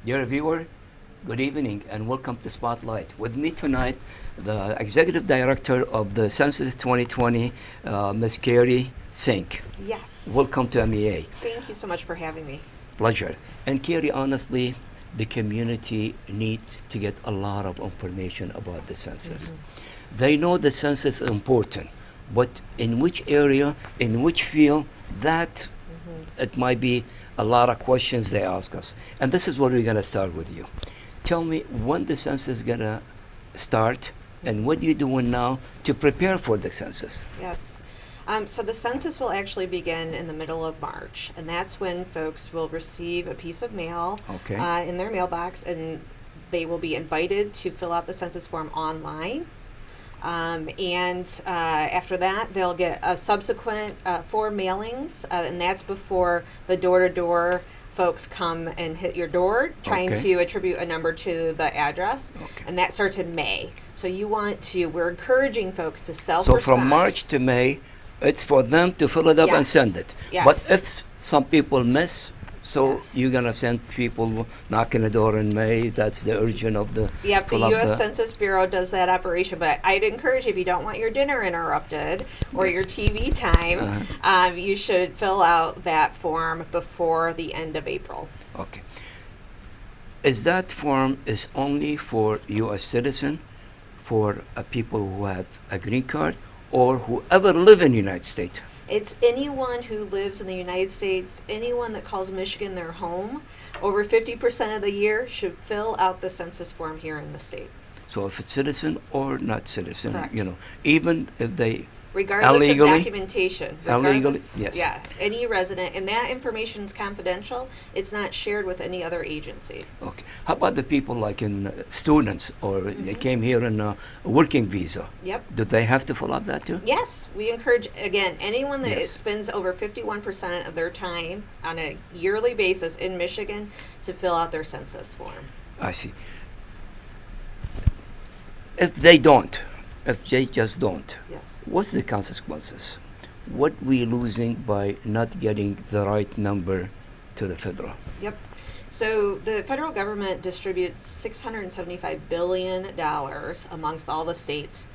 Dear viewer, good evening and welcome to Spotlight. With me tonight, the Executive Director of the Census 2020, Ms. Kerry Singh. Yes. Welcome to MEA. Thank you so much for having me. Pleasure. And Kerry, honestly, the community need to get a lot of information about the census. They know the census is important, but in which area, in which field, that it might be a lot of questions they ask us. And this is what we're going to start with you. Tell me when the census is going to start and what you're doing now to prepare for the census. Yes. So the census will actually begin in the middle of March, and that's when folks will receive a piece of mail Okay. in their mailbox, and they will be invited to fill out the census form online. After that, they'll get a subsequent 4 mailings, and that's before the door-to-door folks come and hit your door, trying Okay. to attribute a number to the address, Okay. and that starts in May. So we're encouraging folks to So self-respond. from March to May, it's for them to fill it up and Yes. send it. Yes. But if some people miss, so Yes. you're going to send people knocking the door in May. That's the urgent of the Yep, the fill up U.S. Census Bureau does that operation, but I'd encourage you, if you don't want your dinner interrupted or Yes. your TV time, you should fill out that form before the end of April. Okay. Is that form is only for U.S. citizen, for people who have a green card, or whoever live in the United States? It's anyone who lives in the United States, anyone that calls Michigan their home, over 50% of the year should fill out the census form here in the state. So if it's citizen or not citizen, Correct. even if they Regardless Illegally? of documentation. Illegally? Regardless- Yes. Yeah, any resident, and that information is confidential. It's not shared with any other agency. Okay. How about the people like in students or they came here in a working visa? Yep. Do they have to fill out that too? Yes, we encourage, again, anyone that Yes. spends over 51% of their time on a yearly basis in Michigan to fill out their census form. I see. If they don't, if they just don't, Yes. what's the consequences? What we losing by not getting the right number to the federal? Yep. So the federal government distributes $675 billion amongst all the states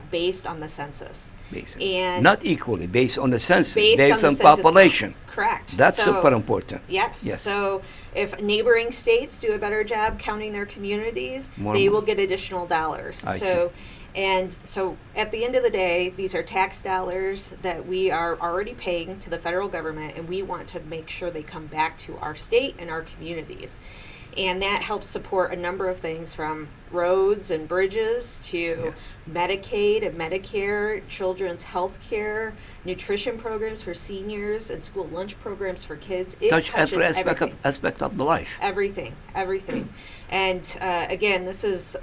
based on the census. Basically. And Not equally, based on the census, based on the census population. Correct. That's So- super important. Yes. Yes. So if neighboring states do a better job counting their communities, More they money. will get additional dollars. I So at the end of the day, these are tax dollars that we are already paying to the federal government, and we want to make sure they come back to our state and our communities. And that helps support a number of things, from roads and bridges to Yes. Medicaid and Medicare, children's health care, nutrition programs for seniors, and school lunch programs for kids. It Touch touches every everything. aspect of the life. Everything. And again, this is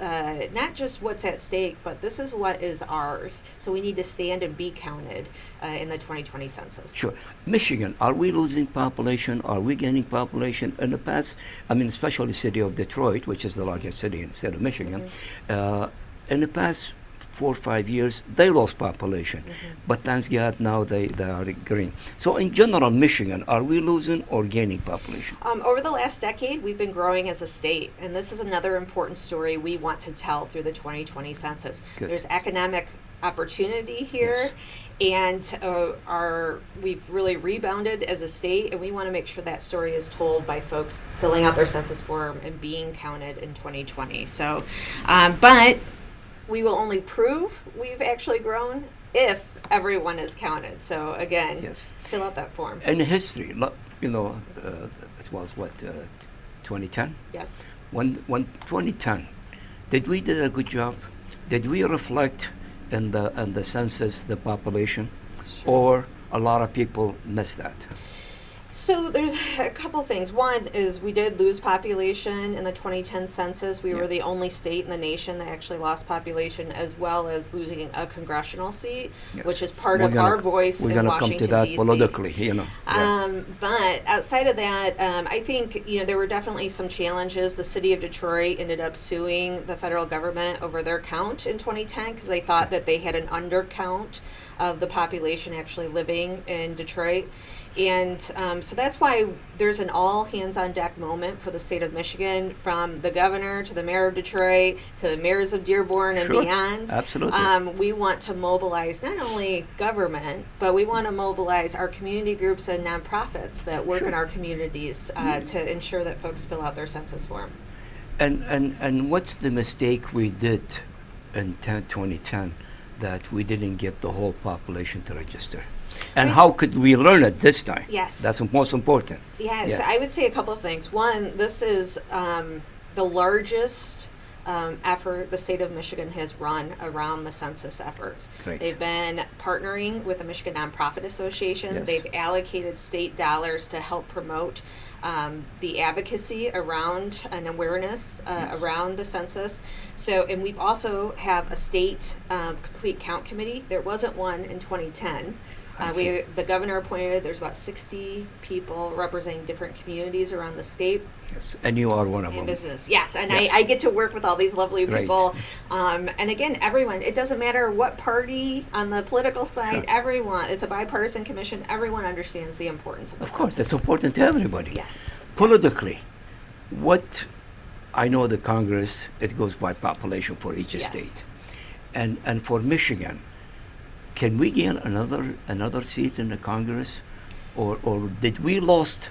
not just what's at stake, but this is what is ours. So we need to stand and be counted in the 2020 census. Sure. Michigan, are we losing population? Are we gaining population? In the past, I mean, especially the city of Detroit, which is the largest city in the state of Michigan, in the past 4 or 5 years, they lost population. But thanks God, now they are green. So in general, Michigan, are we losing or gaining population? Over the last decade, we've been growing as a state, and this is another important story we want to tell through the 2020 census. Good. There's economic opportunity here, Yes. and we've really rebounded as a state, and we want to make sure that story is told by folks filling out their census form and being counted in 2020. So, but we will only prove we've actually grown if everyone is counted. So again, Yes. fill out that form. In history, it was what, 2010? Yes. When 2010, did we do a good job? Did we reflect in the census the population, or a lot of people missed that? So there's a couple things. One is we did lose population in the 2010 census. We Yeah. were the only state in the nation that actually lost population, as well as losing a congressional seat, Yes. which is part We're of gonna- our voice We're in gonna Washington, come to that D.C. politically, Yeah. But outside of that, I think there were definitely some challenges. The city of Detroit ended up suing the federal government over their count in 2010 because they thought that they had an undercount of the population actually living in Detroit. And so that's why there's an all hands on deck moment for the state of Michigan, from the governor to the mayor of Detroit to the mayors of Dearborn and Sure. beyond. Absolutely. We want to mobilize not only government, but we want to mobilize our community groups and nonprofits that work Sure. in our communities to ensure that folks fill out their census form. And what's the mistake we did in 2010 that we didn't get the whole population to register? And how could we learn it this time? Yes. That's most important. Yeah, Yeah. so I would say a couple of things. One, this is the largest effort the state of Michigan has run around the census efforts. Great. They've been partnering with the Michigan Nonprofit Association. Yes. They've allocated state dollars to help promote the advocacy around and awareness Yes. around the census. So, and we've also have a state complete count committee. There wasn't one in 2010. I see. The governor appointed, there's about 60 people representing different communities around the state Yes. And you are one of and them. business. Yes, and Yes. I get to work with all these lovely Great. people. And again, everyone, it doesn't matter what party on the political side, Sure. everyone, it's a bipartisan commission, everyone understands the importance of the Of course, census. that's important to everybody. Yes. Politically, what I know the Congress, it goes by population for each Yes. state. And for Michigan, can we gain another seat in the Congress? Or did we lost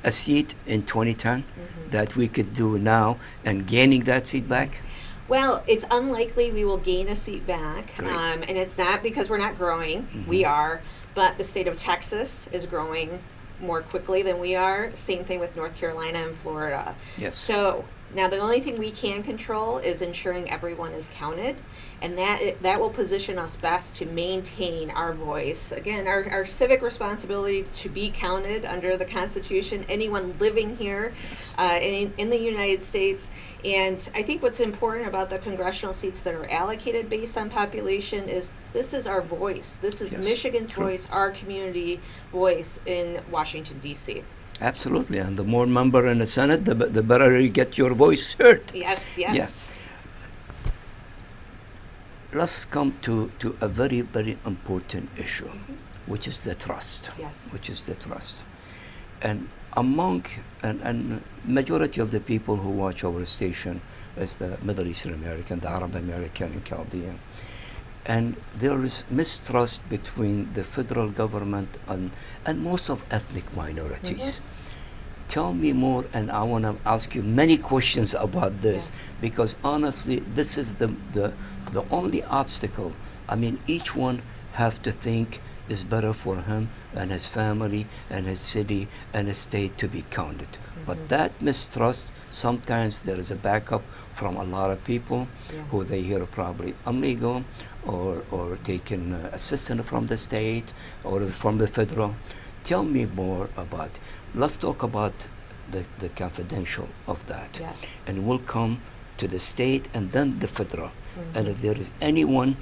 a seat in 2010 that we could do now and gaining that seat back? Well, it's unlikely we will gain a seat back. Great. And it's not because we're not growing. We are. But the state of Texas is growing more quickly than we are. Same thing with North Carolina and Florida. Yes. So now the only thing we can control is ensuring everyone is counted, and that will position us best to maintain our voice. Again, our civic responsibility to be counted under the Constitution, anyone living here in the United States. And I think what's important about the congressional seats that are allocated based on population is this is our voice. This is Yes, Michigan's true. voice, our community voice in Washington, D.C. Absolutely. And the more member in the Senate, the better you get your voice heard. Yes, yes. Yeah. Let's come to a very, very important issue, which is the trust. Yes. Which is the trust. And among, and majority of the people who watch our station is the Middle Eastern American, the Arab American, and Chaldean. And there is mistrust between the federal government and most of ethnic minorities. Tell me more, and I want to ask you many questions about this, because honestly, this is the only obstacle. I mean, each one have to think is better for him and his family and his city and his state to be counted. But that mistrust, sometimes there is a backup from a lot of people who they hear probably illegal or taking assistance from the state or from the federal. Tell me more about. Let's talk about the confidential of that. Yes. And we'll come to the state and then the federal. And if there is anyone,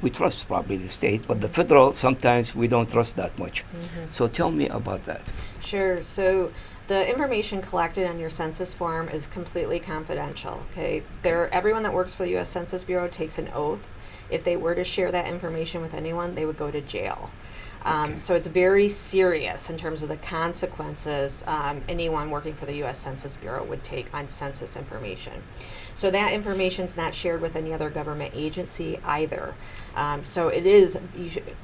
we trust probably the state, but the federal, sometimes we don't trust that much. So tell me about that. Sure. So the information collected on your census form is completely confidential. Okay. Everyone that works for the U.S. Census Bureau takes an oath. If they were to share that information with anyone, they would go to jail. So it's very serious in terms of the consequences anyone working for the U.S. Census Bureau would take on census information. So that information is not shared with any other government agency either. So it is,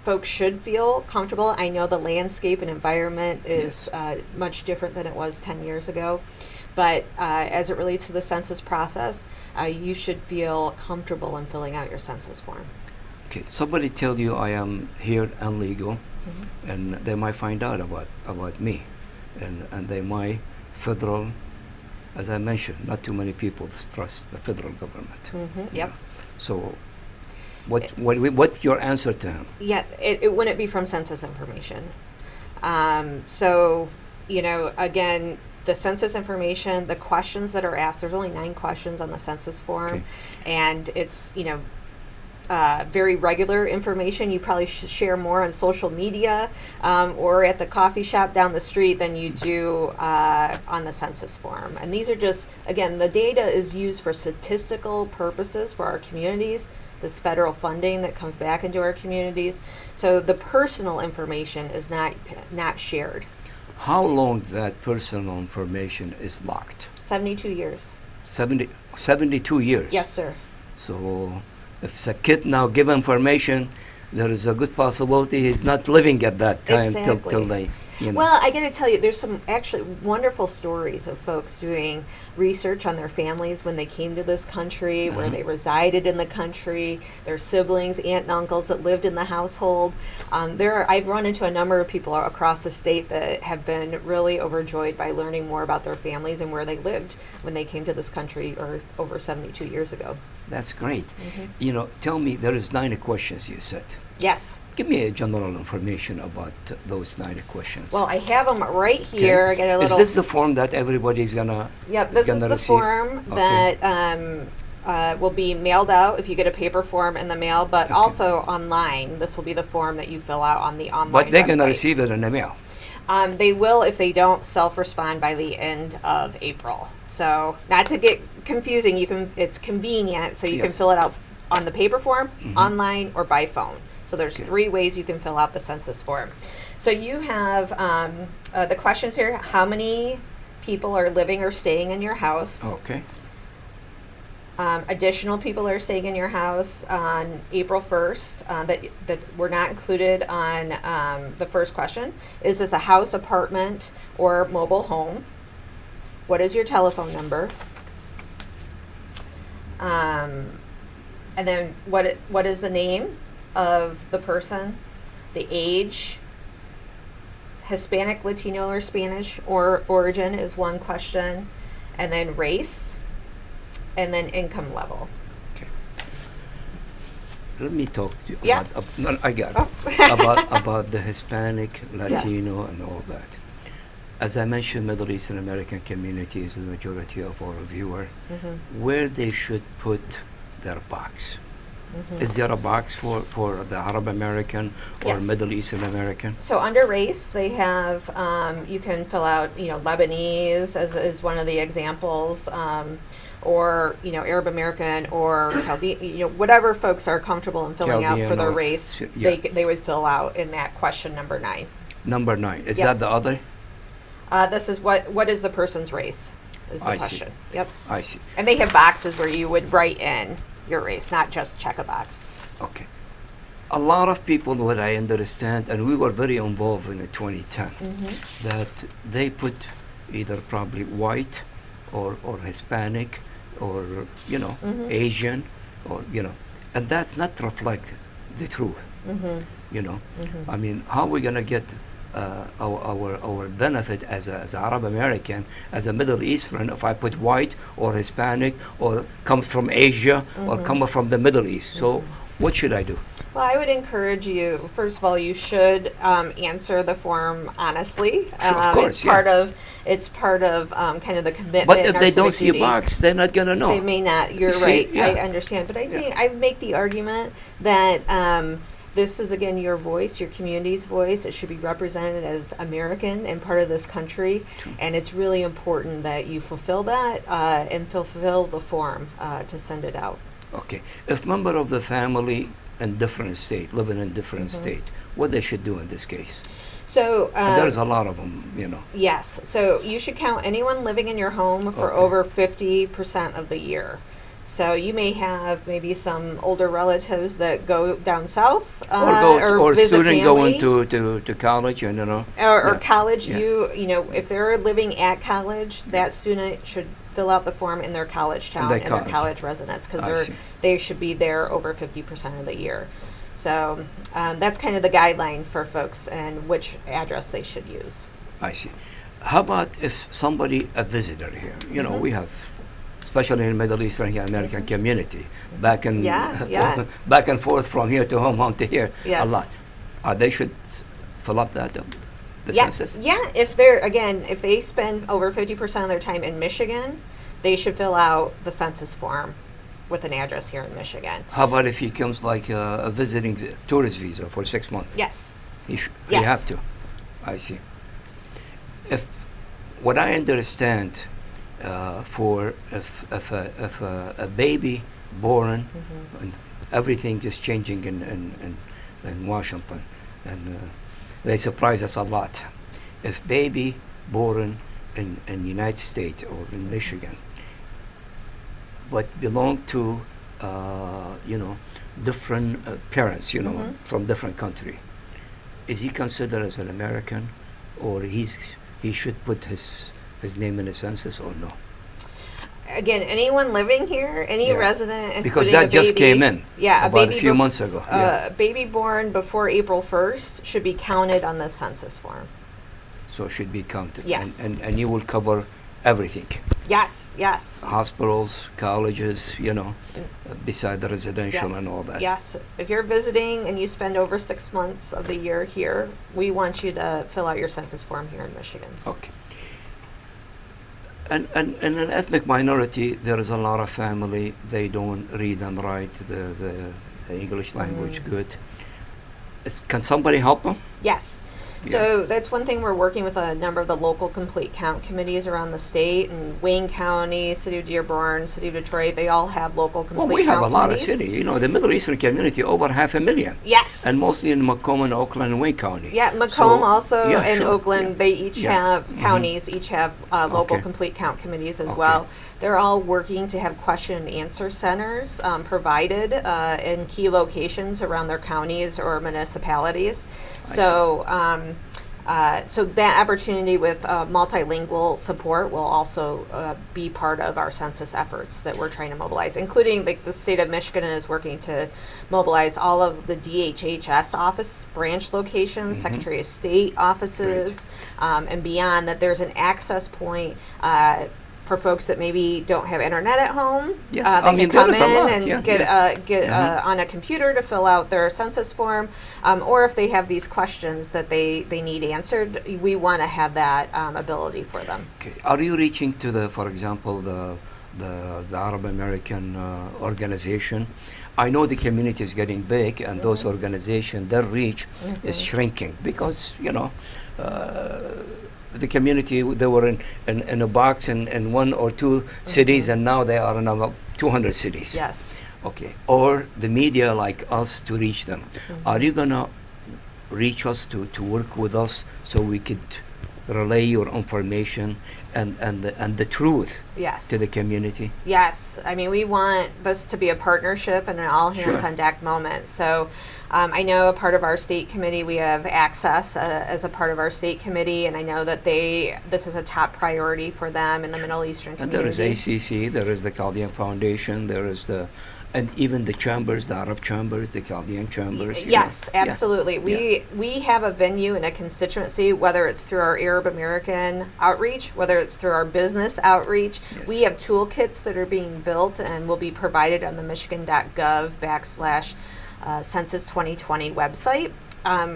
folks should feel comfortable. I know the landscape and environment is much different than it was 10 years ago. But as it relates to the census process, you should feel comfortable in filling out your census form. Okay, somebody tell you I am here illegal, and they might find out about me, and they might federal, as I mentioned, not too many people trust the federal government. Yep. So, what your answer to him? Yeah, it wouldn't be from census information. So, again, the census information, the questions that are asked, there's only 9 questions on the census form, and it's, very regular information. You probably should share more on social media or at the coffee shop down the street than you do on the census form. And these are just, again, the data is used for statistical purposes for our communities. this federal funding that comes back into our communities. So the personal information is not shared. How long that personal information is locked? 72 years. 72 years. Yes, sir. So if a kid now give information, there is a good possibility he's not living at that time till they, you know. Well, I got to tell you, there's some actually wonderful stories of folks doing research on their families when they came to this country, where they resided in the country, their siblings, aunt and uncles that lived in the household. I've run into a number of people across the state that have been really overjoyed by learning more about their families and where they lived when they came to this country or over 72 years ago. That's great. You know, tell me, there is 90 questions you said. Yes. Give me a general information about those 90 questions. Well, I have them right here. I got a little. Is this the form that everybody's gonna? Yep, this is the receive? form that will be mailed out if you get a paper form in the mail, but also online. This will be the form that you fill out on the online But they're website. gonna receive it in the mail. They will if they don't self-respond by the end of April. So, not to get confusing, it's convenient, so you can Yes. fill it out on the paper form, online, or by phone. So there's 3 ways you can fill out the census form. So you have the questions here: how many people are living or staying in your house? Okay. Additional people are staying in your house on April 1st that were not included on the first question. Is this a house, apartment, or mobile home? What is your telephone number? And then what is the name of the person, the age, Hispanic, Latino, or Spanish or origin is one question, and then race, and then income level. Okay. Let me talk to you Yeah. about. No, I got Oh. it. about the Hispanic, Latino, and all that. As I mentioned, Middle Eastern American community is the majority of our viewer. Where they should put their box. Is there a box for the Arab American or Yes. Middle Eastern American? So under race, they have you can fill out Lebanese as one of the examples, or Arab American or Chaldean, whatever folks are comfortable in filling out Chaldean for their or race, yeah. they would fill out in that question number 9. Number 9. Is Yes. that the other? This is what is the person's race is the I see. question. Yep. I see. And they have boxes where you would write in your race, not just check a box. Okay. A lot of people, what I understand, and we were very involved in the 2010, that they put either probably white or Hispanic or, Asian or, and that's not reflect the truth, I mean, how are we going to get our benefit as a Arab American, as a Middle Eastern, if I put white or Hispanic or come from Asia or come from the Middle East? So what should I do? Well, I would encourage you, first of all, you should answer the form honestly. Of course, It's part of kind of the commitment. But and if our they don't civic see a duty. box, they're not going to know. They may not. You're You see? right. Yeah. I understand. But I think I make the argument that this is, again, your voice, your community's voice. It should be represented as American and part of this country. And it's really important that you fulfill that and fulfill the form to send it out. Okay. If member of the family in different state, living in different state, what they should do in this case? So And there's a lot of them, Yes. So you should count anyone living in your home for Okay. over 50% of the year. So you may have maybe some older relatives that go down south or visit student family. going to college, or yeah. college. Yeah. If they're living at college, that student should fill out the form in their college town their and their college. college residence, I because see. they should be there over 50% of the year. So that's kind of the guideline for folks and which address they should use. I see. How about if somebody, a visitor here, we have, especially in the Middle Eastern American community, back and back and forth from here to home to here, Yes. a lot. They should fill up the census? Yeah, if they spend over 50% of their time in Michigan, they should fill out the census form with an address here in Michigan. How about if he comes like a visiting tourist visa for 6 months? Yes. He Yes. have to. I see. If what I understand, if a baby born, and everything is changing in Washington, and they surprise us a lot. If baby born in the United States or in Michigan, but belong to different parents, from different country, is he considered as an American, or he should put his name in the census, or no? Again, anyone living here, any resident, including because that just came in about a few months ago. A baby born before April 1st should be counted on the census form. So it should be counted. Yes. And you will cover everything. Yes. Hospitals, colleges, beside the residential and all that. Yes. If you're visiting and you spend over 6 months of the year here, we want you to fill out your census form here in Michigan. Okay. And in an ethnic minority, there is a lot of family, they don't read and write the English language good. Can somebody help them? Yes. So that's one thing. We're working with a number of the local complete count committees around the state, and Wayne County, City of Dearborn, City of Detroit, they all have local complete count committees. Well, we have a lot of cities. The Middle Eastern community, over 500,000. Yes. And mostly in Macomb and Oakland and Wayne County. Yeah, Macomb and sure. Oakland, they each have, counties each have local complete count committees as well. They're all working to have question and answer centers provided in key locations around their counties or municipalities. So that opportunity with multilingual support will also be part of our census efforts that we're trying to mobilize, including the state of Michigan is working to mobilize all of the DHHS office branch locations, Secretary of State offices, and beyond, that there's an access point for folks that maybe don't have internet at home. Yes. They can come in and get on a computer to fill out their census form, or if they have these questions that they need answered, we want to have that ability for them. Okay. Are you reaching to for example, the Arab American organization? I know the community is getting big, and those organizations, their reach is shrinking because the community, they were in a box in one or two cities, and now they are in about 200 cities. Yes. Okay. Or the media like us to reach them. Are you gonna reach us to work with us so we could relay your information and the truth to the community? Yes. I mean, we want this to be a partnership and an all hands on deck moment. So I know a part of our state committee, we have access as a part of our state committee, and I know that this is a top priority for them in the Middle Eastern community. And there is ACC, there is the Chaldean Foundation, there is and even the chambers, the Arab chambers, the Chaldean chambers. Yes, absolutely. We have a venue and a constituency, whether it's through our Arab American outreach, whether it's through our business outreach. Yes. We have toolkits that are being built and will be provided on the michigan.gov/Census 2020 website.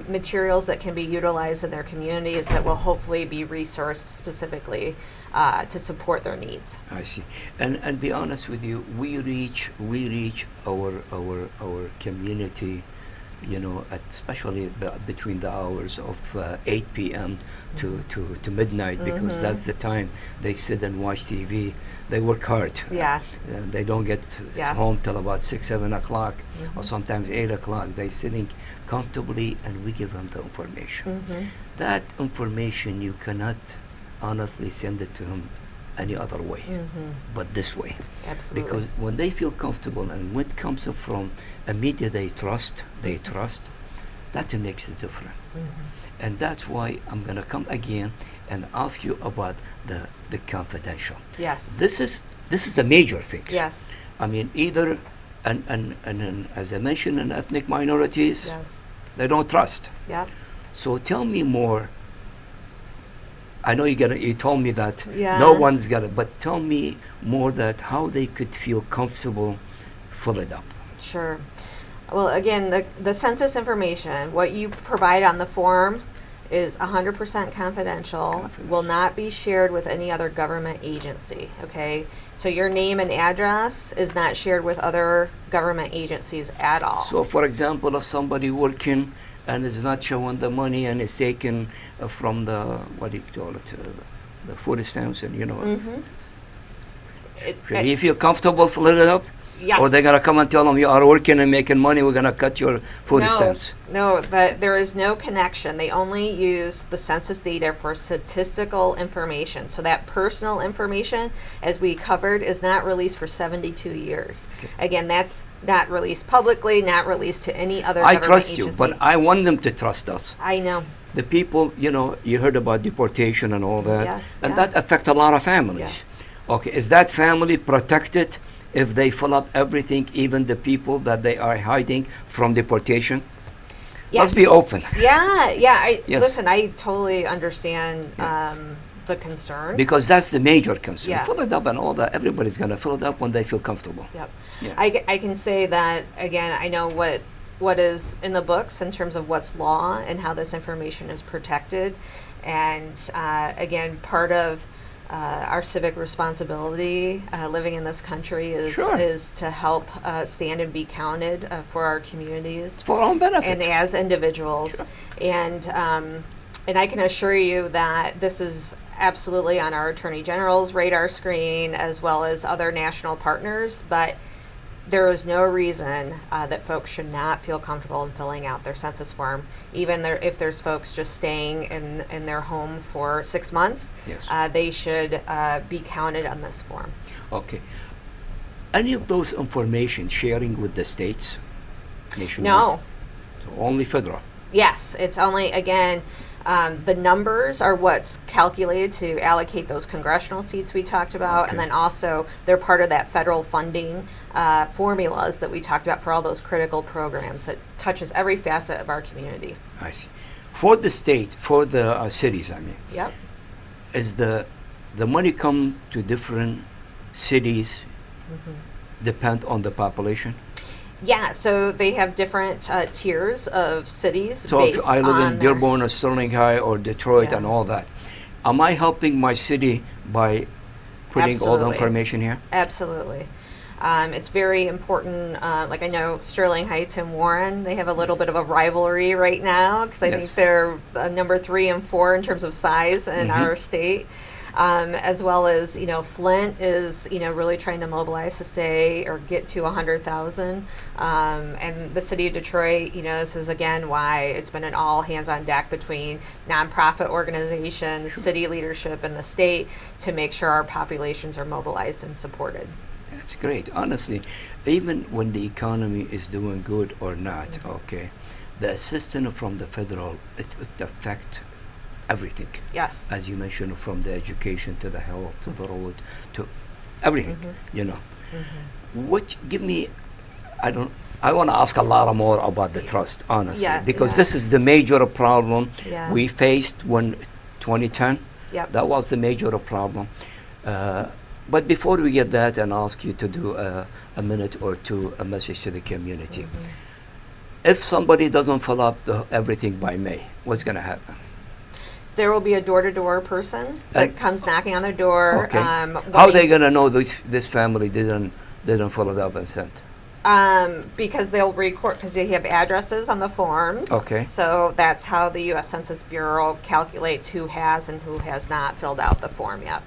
Materials that can be utilized in their communities that will hopefully be resourced specifically to support their needs. I see. And be honest with you, we reach our community, especially between the hours of 8 p.m. to midnight, because that's the time they sit and watch TV. They work hard. Yeah. They don't get home till about 6, 7 o'clock, or sometimes 8 o'clock. They're sitting comfortably, and we give them the information. That information you cannot honestly send it to them any other way, but this way. Absolutely. Because when they feel comfortable, and when it comes from a media they trust, that makes it different. And that's why I'm going to come again and ask you about the confidential. Yes. This is the major thing. Yes. I mean, either and as I mentioned, in ethnic minorities, they don't trust. Yeah. So tell me more. I know you told me that no one's got it, but tell me more that how they could feel comfortable fill it up. Sure. Well, again, the census information, what you provide on the form is 100% confidential, will not be shared with any other government agency, okay? So your name and address is not shared with other government agencies at all. So, for example, if somebody working and is not showing the money and is taken from the, the food stamps, and should he feel comfortable filling it up? Yes. Or they're going to come and tell them you are working and making money, we're going to cut your 40 cents. No, there is no connection. They only use the census data for statistical information. So that personal information, as we covered, is not released for 72 years. Okay. Again, that's not released publicly, not released to any other I government trust you, agency. but I want them to trust us. I know. The people, you heard about deportation and all that. Yes, and yeah. that affect a lot of families. Okay, is that family protected if they fill up everything, even the people that they are hiding from deportation? Yes. Let's be open. Yeah. Yes. Listen, I totally understand the concern. Because that's the major concern. Yeah. Fill it up and all that. Everybody's going to fill it up when they feel comfortable. Yep. Yeah. I can say that, again, I know what is in the books in terms of what's law and how this information is protected. And again, part of our civic responsibility living in this country is to help stand and be counted for our communities. For our own benefit. And as individuals. Sure. And I can assure you that this is absolutely on our Attorney General's radar screen as well as other national partners, but there is no reason that folks should not feel comfortable in filling out their census form, even if there's folks just staying in their home for 6 months. Yes. They should be counted on this form. Okay. Any of those information sharing with the states? Nationwide? No. So only federal? Yes, it's only, again, the numbers are what's calculated to allocate those congressional seats we talked about, Okay. and then also they're part of that federal funding formulas that we talked about for all those critical programs that touches every facet of our community. I see. For the state, for the cities, I mean, Yep. is the money come to different cities depend on the population? Yeah, so they have different tiers of cities So based if I live on in their- Dearborn or Sterling High or Detroit Yeah. and all that, am I helping my city by putting all the Absolutely. information here? Absolutely. It's very important. Like I know Sterling Heights and Warren, they have a little bit of a rivalry right now because I Yes. think they're number 3 and 4 in terms of size in our state. As well as, Flint is, really trying to mobilize to stay or get to 100,000. And the city of Detroit, this is again why it's been an all hands on deck between nonprofit organizations, city leadership, and the state to make sure our populations are mobilized and supported. That's great. Honestly, even when the economy is doing good or not, okay, the assistance from the federal, it affect everything. Yes. As you mentioned, from the education to the health to the road to everything, What, give me, I want to ask a lot more about the trust, honestly, because this is the major problem we faced when 2010. Yep. That was the major problem. But before we get that and ask you to do a minute or two, a message to the community. If somebody doesn't fill up everything by May, what's going to happen? There will be a door-to-door person that comes knocking on their door. Okay. How are they going to know this family didn't fill it up and sent? Because they'll record, because they have addresses on the forms. Okay. So that's how the U.S. Census Bureau calculates who has and who has not filled out the form yet.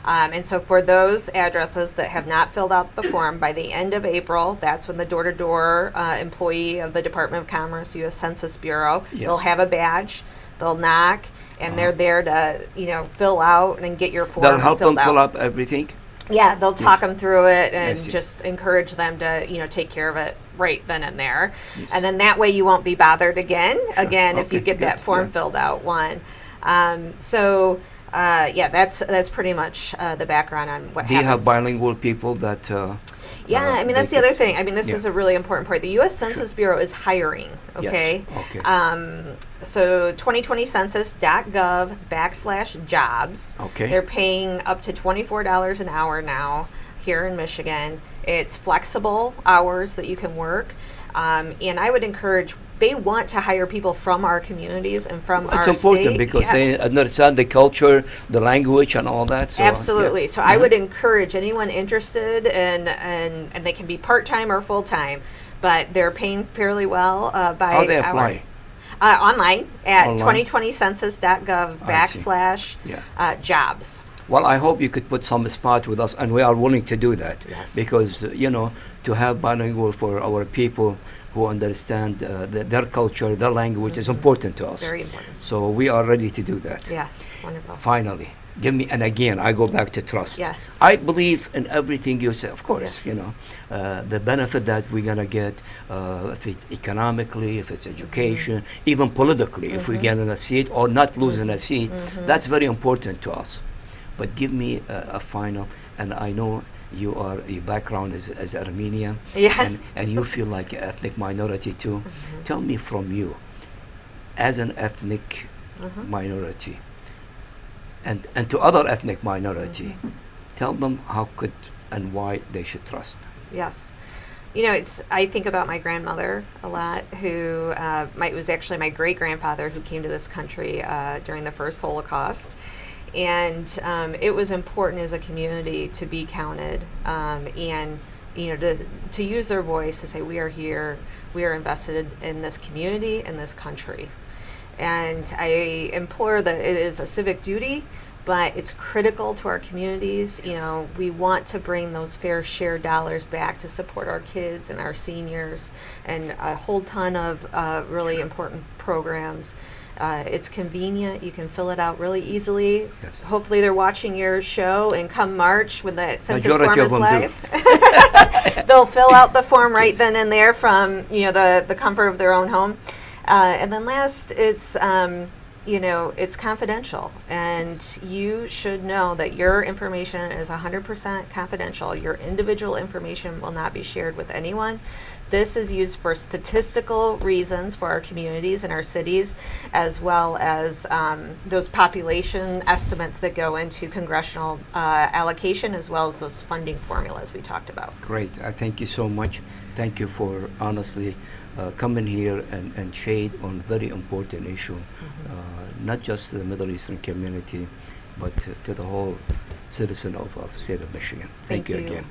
And so for those addresses that have not filled out the form, by the end of April, that's when the door-to-door employee of the Department of Commerce, U.S. Census Bureau, they'll have a badge, they'll knock, and they're there to, fill out and get your form They'll help them filled out. fill up everything? Yeah, they'll talk them through it and see. just encourage them to, take care of it right then and there. Yes. And then that way you won't be bothered again, if you Okay, get that good, form yeah. filled out, one. That's pretty much the background on what Do you have happens. bilingual people that... Yeah, I mean, that's they the other could- thing. I mean, this yeah. is a really important part. The U.S. Census Bureau is hiring, okay? Yes, okay. So 2020census.gov/jobs. Okay. They're paying up to $24 an hour now here in Michigan. It's flexible hours that you can work. And I would encourage, they want to hire people from our communities and from our It's important state. because Yes. they understand the culture, the language, and all that. So, Absolutely. yeah. So I would encourage anyone interested, and they can be part-time or full-time, but they're paying fairly well by How they hour. apply? Online at Online? 2020census.gov I see. /jobs. Well, I hope you could put some spot with us, and we are willing to do that. Yes. Because, to have bilingual for our people who understand their culture, their language is important to us. Very important. So we are ready to do that. Yes, wonderful. Finally, and again, I go back to trust. Yeah. I believe in everything you say, of course, Yes. the benefit that we're going to get, if it's economically, if it's education, even politically, if we get in a seat or not losing a seat, that's very important to us. But give me a final, and I know your background is Armenian, Yeah. and you feel like an ethnic minority too. Tell me from you, as an ethnic minority, and to other ethnic minority, tell them how could and why they should trust. Yes. I think about my grandmother a lot, who was actually my great-grandfather who came to this country during the first Holocaust. And it was important as a community to be counted, and to use their voice to say, we are here, we are invested in this community and this country. And I implore that it is a civic duty, but it's critical to our communities. We want to bring those fair share dollars back to support our kids and our seniors, and a whole ton of really important programs. It's convenient. You can fill it out really easily. Yes. Hopefully they're watching your show, and come March when the census Majority form of is them live, they'll fill out the form right Yes. then and there from the comfort of their own home. And then last, it's it's confidential, and you should know that your information is 100% confidential. Your individual information will not be shared with anyone. This is used for statistical reasons for our communities and our cities, as well as those population estimates that go into congressional allocation, as well as those funding formulas we talked about. Great. I thank you so much. Thank you for honestly coming here and shade on very important issue, not just to the Middle Eastern community, but to the whole citizen of state of Michigan. Thank you again.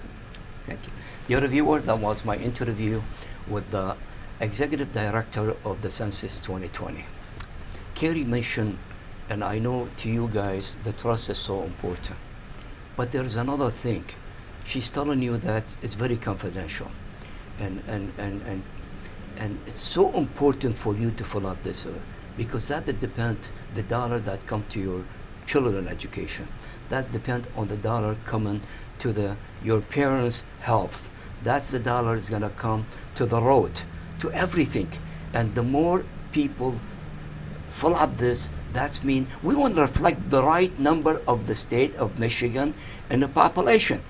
Thank you. Dear viewer, that was my interview with the Executive Director of the Census 2020. Kerry mentioned, and I know to you guys, the trust is so important. But there's another thing. She's telling you that it's very confidential. And it's so important for you to fill out this, because that depends the dollar that come to your children education. That depends on the dollar coming to your parents' health. That's the dollar is gonna come to the road, to everything. And the more people fill up this, that's mean we want to reflect the right number of the state of Michigan in the population.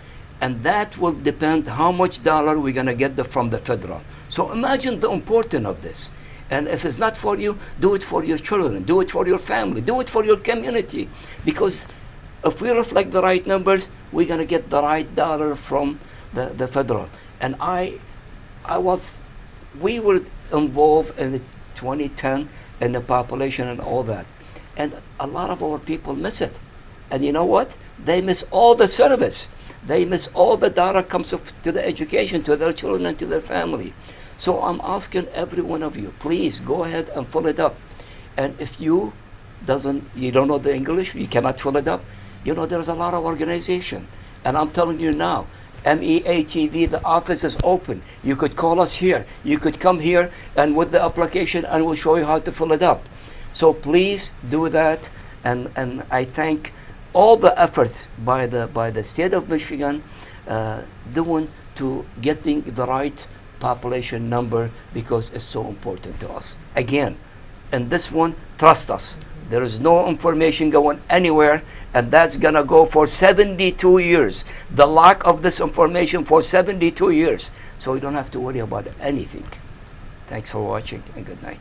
And that will depend how much dollar we're gonna get from the federal. So imagine the importance of this. And if it's not for you, do it for your children, do it for your family, do it for your community. Because if we reflect the right numbers, we're gonna get the right dollar from the federal. And we were involved in the 2010 and the population and all that. And a lot of our people miss it. And you know what? They miss all the service. They miss all the dollar comes to the education, to their children and to their family. So I'm asking every one of you, please go ahead and fill it up. And if you don't know the English, you cannot fill it up, there's a lot of organization. And I'm telling you now, MEA TV, the office is open. You could call us here. You could come here and with the application, and we'll show you how to fill it up. So please do that. And I thank all the effort by the state of Michigan doing to getting the right population number, because it's so important to us. Again, in this one, trust us. There is no information going anywhere, and that's gonna go for 72 years. The lack of this information for 72 years. So you don't have to worry about anything. Thanks for watching, and good night.